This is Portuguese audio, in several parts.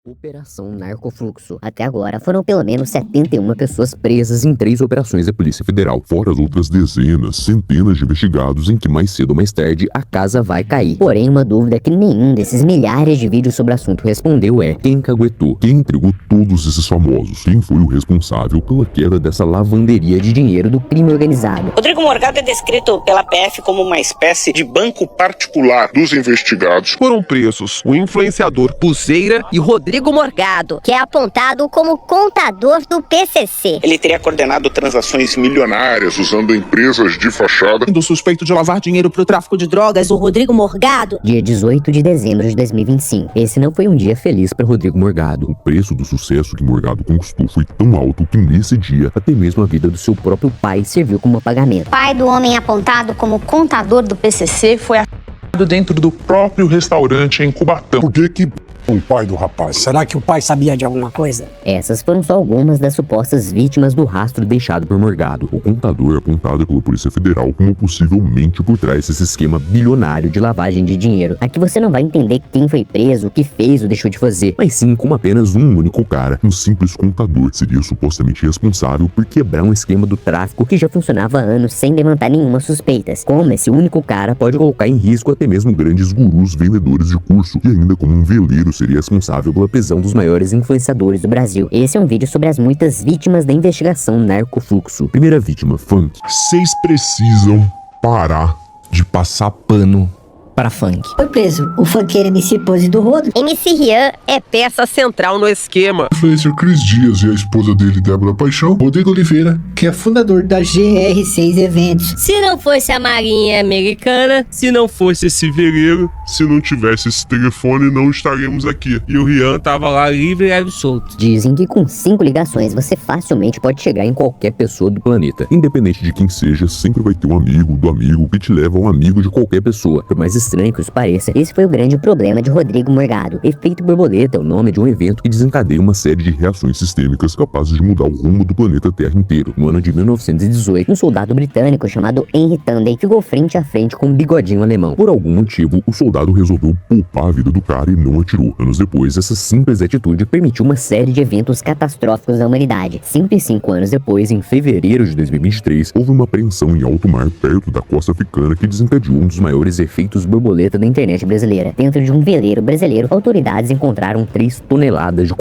Operação Narcofluxo. Até agora foram pelo menos 71 pessoas presas em 3 operações da Polícia Federal, fora as outras dezenas, centenas de investigados em que mais cedo ou mais tarde a casa vai cair. Porém, uma dúvida que nenhum desses milhares de vídeos sobre o assunto respondeu é: quem caguetou? Quem entregou todos esses famosos? Quem foi o responsável pela queda dessa lavanderia de dinheiro do crime organizado? Rodrigo Morgado é descrito pela PF como uma espécie de banco particular dos investigados. Foram presos o influenciador Pulseira e Rodrigo Morgado, que é apontado como contador do PCC. Ele teria coordenado transações milionárias usando empresas de fachada. Do suspeito de lavar dinheiro para o tráfico de drogas, o Rodrigo Morgado. Dia 18 de dezembro de 2025. Esse não foi um dia feliz para Rodrigo Morgado. O preço do sucesso que Morgado conquistou foi tão alto que nesse dia, até mesmo a vida do seu próprio pai serviu como pagamento. O pai do homem apontado como contador do PCC foi dentro do próprio restaurante em Cubatão. Por que o pai do rapaz? Será que o pai sabia de alguma coisa? Essas foram só algumas das supostas vítimas do rastro deixado por Morgado. O contador é apontado pela Polícia Federal como possivelmente por trás desse esquema bilionário de lavagem de dinheiro. Aqui você não vai entender quem foi preso, o que fez ou deixou de fazer, mas sim como apenas um único cara, um simples contador, seria supostamente responsável por quebrar um esquema do tráfico que já funcionava há anos sem levantar nenhuma suspeitas. Como esse único cara pode colocar em risco até mesmo grandes gurus vendedores de curso, e ainda como um veleiro seria responsável pela prisão dos maiores influenciadores do Brasil. Esse é um vídeo sobre as muitas vítimas da investigação Narcofluxo. Primeira vítima, Funk. Vocês precisam parar de passar pano para funk. Foi preso o funkeiro MC Pose do Rodo. MC Rian é peça central no esquema. O influencer Cris Dias e a esposa dele, Débora Paixão. Rodrigo Oliveira, que é fundador da GR6 Eventos. Se não fosse a Marinha Americana, se não fosse esse veleiro, se não tivesse esse telefone, não estaríamos aqui. E o Rian tava lá livre e solto. Dizem que com 5 ligações você facilmente pode chegar em qualquer pessoa do planeta. Independente de quem seja, sempre vai ter um amigo do amigo que te leva a um amigo de qualquer pessoa. Por mais estranho que isso pareça, esse foi o grande problema de Rodrigo Morgado. Efeito borboleta é o nome de um evento que desencadeia uma série de reações sistêmicas capazes de mudar o rumo do planeta Terra inteiro. No ano de 1918, um soldado britânico chamado Henry Tandey ficou frente a frente com um bigodinho alemão. Por algum motivo, o soldado resolveu poupar a vida do cara e não atirou. Anos depois, essa simples atitude permitiu uma série de eventos catastróficos da humanidade. 105 anos depois, em fevereiro de 2023, houve uma apreensão em alto mar perto da costa africana que desencadeou um dos maiores efeitos borboleta da internet brasileira. Dentro de um veleiro brasileiro, autoridades encontraram 3 toneladas de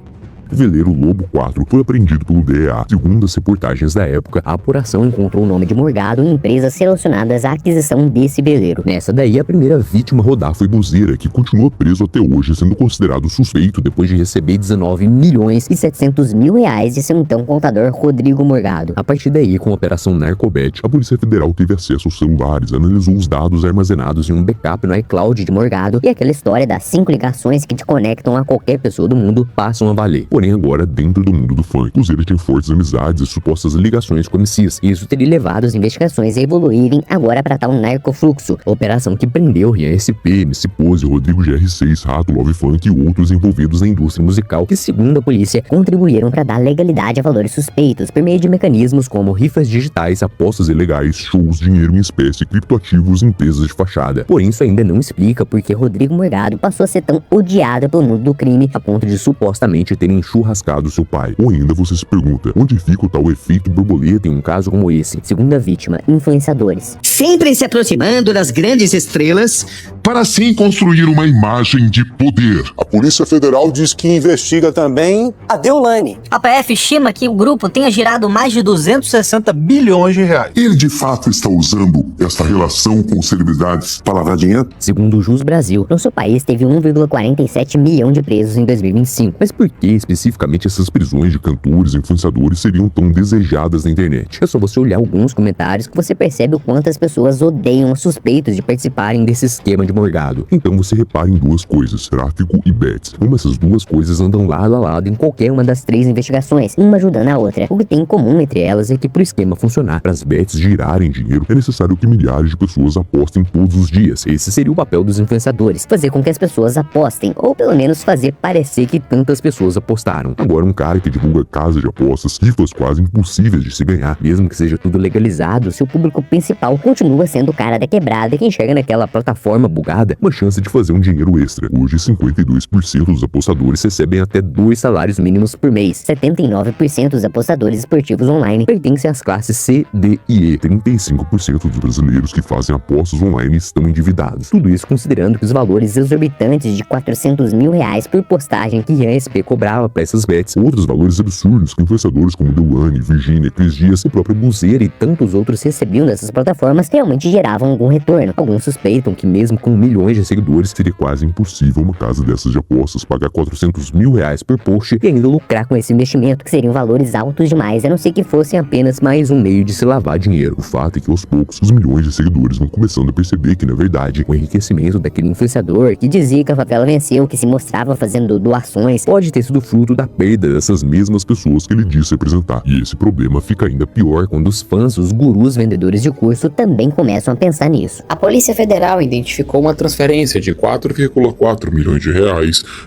o veleiro Lobo 4 foi apreendido pelo DEA. Segundo as reportagens da época, a apuração encontrou o nome de Morgado em empresas relacionadas à aquisição desse veleiro. Nessa daí, a primeira vítima a rodar foi Buzeira, que continua preso até hoje, sendo considerado suspeito depois de receber 19 milhões e 700 mil reais de seu então contador Rodrigo Morgado. A partir daí, com a Operação Narcobet, a Polícia Federal teve acesso aos celulares, analisou os dados armazenados em um backup no iCloud de Morgado, e aquela história das 5 ligações que te conectam a qualquer pessoa do mundo passam a valer. Porém, agora, dentro do mundo do funk, Buzeira tem fortes amizades e supostas ligações com MCs. Isso teria levado as investigações a evoluírem agora para tal Narcofluxo, operação que prendeu Rian SP, MC Pose, Rodrigo GR6, Rato, Love Funk e outros envolvidos na indústria musical que, segundo a polícia, contribuíram para dar legalidade a valores suspeitos por meio de mecanismos como rifas digitais, apostas ilegais, shows, dinheiro em espécie, criptoativos e empresas de fachada. Porém, isso ainda não explica por que Rodrigo Morgado passou a ser tão odiado pelo mundo do crime a ponto de supostamente terem churrascado seu pai. Ou ainda você se pergunta, onde fica o tal efeito borboleta em um caso como esse? Segunda vítima, influenciadores. Sempre se aproximando das grandes estrelas, para assim construir uma imagem de poder. A Polícia Federal diz que investiga também a Deolane. A PF estima que o grupo tenha girado mais de 260 bilhões de reais. Ele de fato está usando essa relação com celebridades para lavar dinheiro? Segundo o Jus Brasil, nosso país teve 1,47 milhão de presos em 2025. Mas por que especificamente essas prisões de cantores e influenciadores seriam tão desejadas na internet? É só você olhar alguns comentários que você percebe o quanto as pessoas odeiam os suspeitos de participarem desse esquema de Morgado. Então você repara em duas coisas, tráfico e bets. Como essas duas coisas andam lado a lado em qualquer uma das 3 investigações, uma ajudando a outra. O que tem em comum entre elas é que pro esquema funcionar, para as bets girarem dinheiro, é necessário que milhares de pessoas apostem todos os dias. Esse seria o papel dos influenciadores, fazer com que as pessoas apostem, ou pelo menos fazer parecer que tantas pessoas apostaram apostaram. Agora um cara que divulga casas de apostas, rifas quase impossíveis de se ganhar, mesmo que seja tudo legalizado, seu público principal continua sendo o cara da quebrada que enxerga naquela plataforma bugada uma chance de fazer um dinheiro extra. Hoje 52% dos apostadores recebem até 2 salários mínimos por mês. 79% dos apostadores esportivos online pertencem às classes C, D e E. 35% dos brasileiros que fazem apostas online estão endividados. Tudo isso considerando que os valores exorbitantes de R$400 mil por postagem que Rian SP cobrava para essas bets, outros valores absurdos que influenciadores como Deulane, Virgínia, Cris Dias, o próprio Buzeira e tantos outros recebiam dessas plataformas realmente geravam algum retorno. Alguns suspeitam que mesmo com milhões de seguidores seria quase impossível uma casa dessas de apostas pagar R$400 mil por post e ainda lucrar com esse investimento, que seriam valores altos demais, a não ser que fossem apenas mais um meio de se lavar dinheiro. O fato é que aos poucos os milhões de seguidores vão começando a perceber que na verdade o enriquecimento daquele influenciador que dizia que a favela venceu, que se mostrava fazendo doações, pode ter sido fruto da perda dessas mesmas pessoas que ele disse representar. E esse problema fica ainda pior quando os fãs, os gurus vendedores de curso também começam a pensar nisso. A Polícia Federal identificou uma transferência de R$4,4 milhões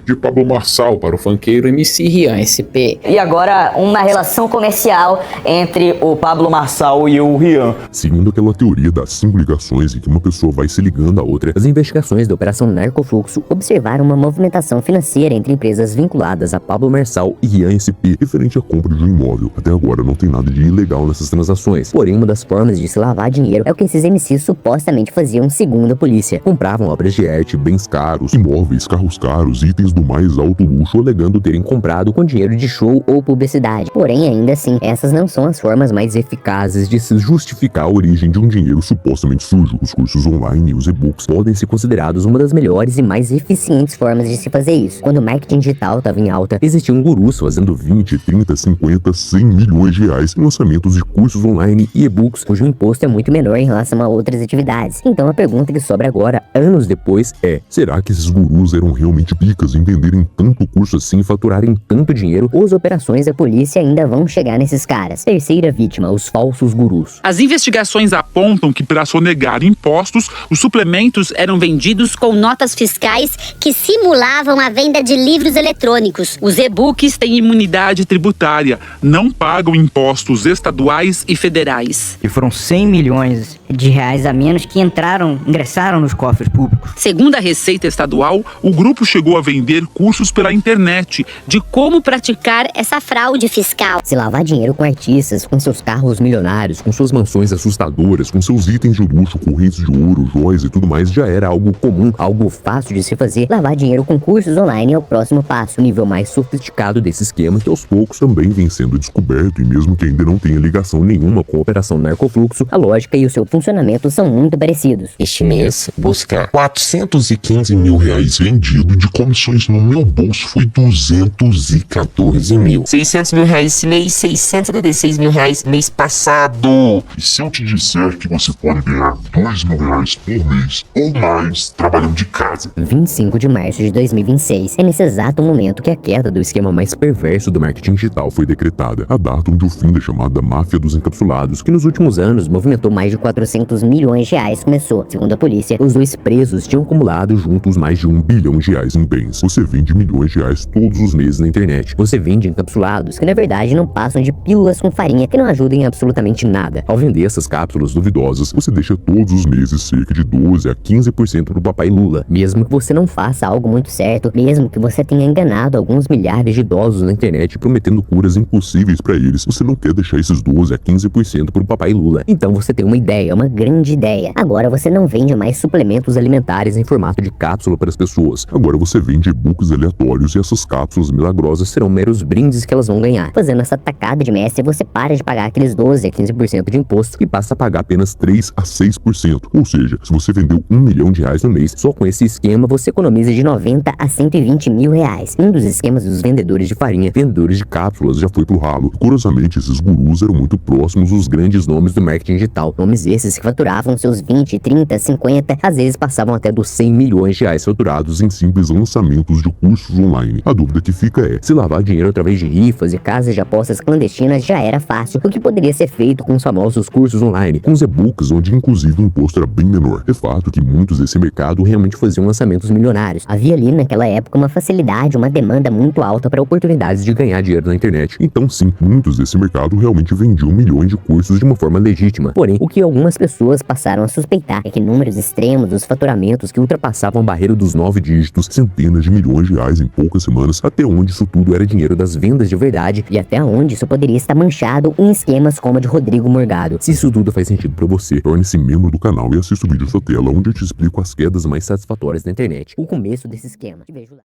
de Pablo Marçal para o funkeiro MC Rian SP. E agora uma relação comercial entre o Pablo Marçal e o Rian. Seguindo aquela teoria das 5 ligações em que uma pessoa vai se ligando à outra, as investigações da Operação Narcofluxo observaram uma movimentação financeira entre empresas vinculadas a Pablo Marçal e Rian SP referente à compra de um imóvel. Até agora não tem nada de ilegal nessas transações, porém uma das formas de se lavar dinheiro é o que esses MCs supostamente faziam segundo a polícia. Compravam obras de arte, bens caros, imóveis, carros caros, itens do mais alto luxo, alegando terem comprado com dinheiro de show ou publicidade. Porém, ainda assim, essas não são as formas mais eficazes de se justificar a origem de um dinheiro supostamente sujo. Os cursos online e os e-books podem ser considerados uma das melhores e mais eficientes formas de se fazer isso. Quando o marketing digital estava em alta, existiam gurus fazendo 20, 30, 50, 100 milhões de reais em lançamentos de cursos online e e-books, cujo imposto é muito menor em relação a outras atividades. Então a pergunta que sobra agora, anos depois, é: será que esses gurus eram realmente picas em venderem tanto curso assim e faturarem tanto dinheiro? Ou as operações da polícia ainda vão chegar nesses caras? Terceira vítima, os falsos gurus. As investigações apontam que, para sonegar impostos, os suplementos eram vendidos com notas fiscais que simulavam a venda de livros eletrônicos. Os e-books têm imunidade tributária, não pagam impostos estaduais e federais. E foram 100 milhões de reais a menos que ingressaram nos cofres públicos. Segundo a Receita Estadual, o grupo chegou a vender cursos pela internet de como praticar essa fraude fiscal. Se lavar dinheiro com artistas, com seus carros milionários, com suas mansões assustadoras, com seus itens de luxo, correntes de ouro, joias e tudo mais já era algo comum, algo fácil de se fazer. Lavar dinheiro com cursos online é o próximo passo, o nível mais sofisticado desse esquema que aos poucos também vem sendo descoberto, e mesmo que ainda não tenha ligação nenhuma com a Operação Narcofluxo, a lógica e o seu funcionamento são muito parecidos. Este mês, buscar R$415 mil vendido de comissões no meu bolso foi R$214 mil. R$600 mil esse mês, R$676 mil mês passado. E se eu te disser que você pode ganhar R$2 mil por mês ou mais trabalhando de casa? 25 de março de 2026. É nesse exato momento que a queda do esquema mais perverso do marketing digital foi decretada. A data onde o fim da chamada máfia dos encapsulados, que nos últimos anos movimentou mais de R$400 milhões, começou. Segundo a polícia, os dois presos tinham acumulado juntos mais de R$1 bilhão em bens. Você vende milhões de reais todos os meses na internet. Você vende encapsulados que na verdade não passam de pílulas com farinha que não ajudam em absolutamente nada. Ao vender essas cápsulas duvidosas, você deixa todos os meses cerca de 12 a 15% pro papai Lula. Mesmo que você não faça algo muito certo, mesmo que você tenha enganado alguns milhares de idosos na internet prometendo curas impossíveis para eles, você não quer deixar esses 12 a 15% pro papai Lula. Então você tem uma ideia, uma grande ideia. Agora você não vende mais suplementos alimentares em formato de cápsula para as pessoas. Agora você vende e-books aleatórios e essas cápsulas milagrosas serão meros brindes que elas vão ganhar. Fazendo essa tacada de mestre, você para de pagar aqueles 12 a 15% de imposto e passa a pagar apenas 3 a 6%. Ou seja, se você vendeu R$1 milhão no mês, só com esse esquema você economiza de 90 a 120 mil reais. Um dos esquemas dos vendedores de farinha, vendedores de cápsulas, já foi pro ralo. Curiosamente, esses gurus eram muito próximos dos grandes nomes do marketing digital. Nomes esses que faturavam seus 20, 30, 50, às vezes passavam até dos 100 milhões de reais faturados em simples lançamentos de cursos online. A dúvida que fica é, se lavar dinheiro através de rifas e casas de apostas clandestinas já era fácil, o que poderia ser feito com os famosos cursos online, com os e-books, onde inclusive o imposto era bem menor. É fato que muitos desse mercado realmente faziam lançamentos milionários. Havia ali naquela época uma facilidade, uma demanda muito alta para oportunidades de ganhar dinheiro na internet. Então sim, muitos desse mercado realmente vendiam milhões de cursos de uma forma legítima. Porém, o que algumas pessoas passaram a suspeitar é que números extremos dos faturamentos que ultrapassavam a barreira dos 9 dígitos, centenas de milhões de reais em poucas semanas, até onde isso tudo era dinheiro das vendas de verdade e até onde isso poderia estar manchado em esquemas como o de Rodrigo Morgado. Se isso tudo faz sentido pra você, torne-se membro do canal e assista o vídeo na sua tela onde eu te explico as quedas mais satisfatórias da internet. O começo desse esquema. Te vejo lá.